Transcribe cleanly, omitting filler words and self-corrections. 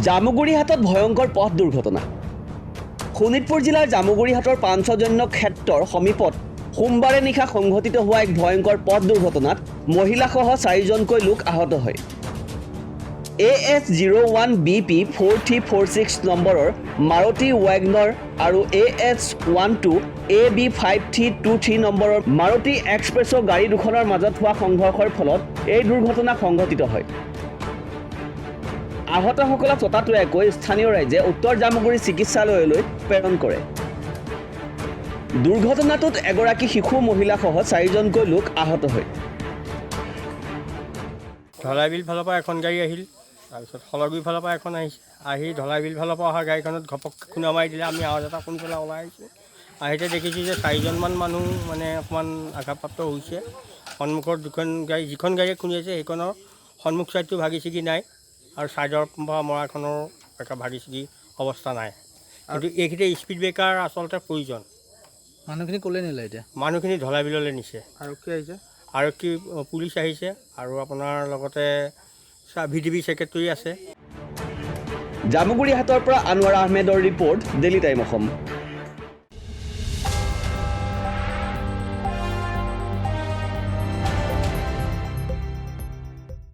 জামুগুৰিহাটত ভয়ংকৰ পথ দুৰ্ঘটনা। শোণিতপুৰ জিলাৰ জামুগুৰিহাটৰ পাঞ্চজন্য ক্ষেত্ৰৰ সমীপত সোমবাৰে নিশা সংঘটিত হোৱা এক ভয়ংকৰ পথ দুৰ্ঘটনাত মহিলাসহ 4জনকৈ লোক আহত হয়। AS01BP 4346 নম্বৰৰ মাৰুতি ৱেগনৰ আৰু AS12 AB5323 নম্বৰৰ মাৰুতি এক্সপ্ৰেছ গাড়ী দুখনৰ মাজত হোৱা সংঘৰ্ষৰ ফলত এই দুৰ্ঘটনা সংঘটিত হয়। আহতসকলক ততাতৈয়াকৈ স্থানীয় ৰাইজে উত্তৰ জামুগুৰি চিকিৎসালয়লৈ প্ৰেৰণ কৰে। দুৰ্ঘটনাটোত এগৰাকী শিশু মহিলাসহ 4জনকৈ লোক আহত হয়। ঢলাইবিল ফালৰ পৰা এখন গাড়ী আহিল, তাৰপিছত হলগুৰি ফালৰ পৰা এখন আহি ঢলাইবিল ফালৰ পৰা অহা গাড়ীখনত ঘপককৈ খুন্দা মাৰি দিলে। আমি আৱাজ এটা শুনি পেলাই ওলাই আহিছোঁ। আহিতে দেখিছোঁ যে 4জনমান মানুহ অকণমান আঘাতপ্ৰাপ্ত হৈছে। সন্মুখৰ দুখন গাড়ী, যিখন গাড়ীয়ে খুন্দিয়াইছে সেইখনৰ সন্মুখ ছাইডটো ভাগি ছিগি নাই, আৰু ছাইডৰ পৰা মৰাখনৰ ভাগি ছিগি অৱস্থা নাই। কিন্তু এইখিনিতে স্পীড ব্ৰেকাৰ আচলতে প্ৰয়োজন। মানুহখিনি ক'লে নিলে এতিয়া? মানুহখিনি ঢলাইবিললৈ নিছে। আৰক্ষী আহিছে, আৰক্ষী পুলিচ আহিছে, আৰু আপোনাৰ লগতে VDB ছেক্ৰেটৰী আছে। জামুগুৰিহাটৰ পৰা আনোৱাৰ আহমেদৰ ৰিপৰ্ট, ডেইলি টাইম অসম।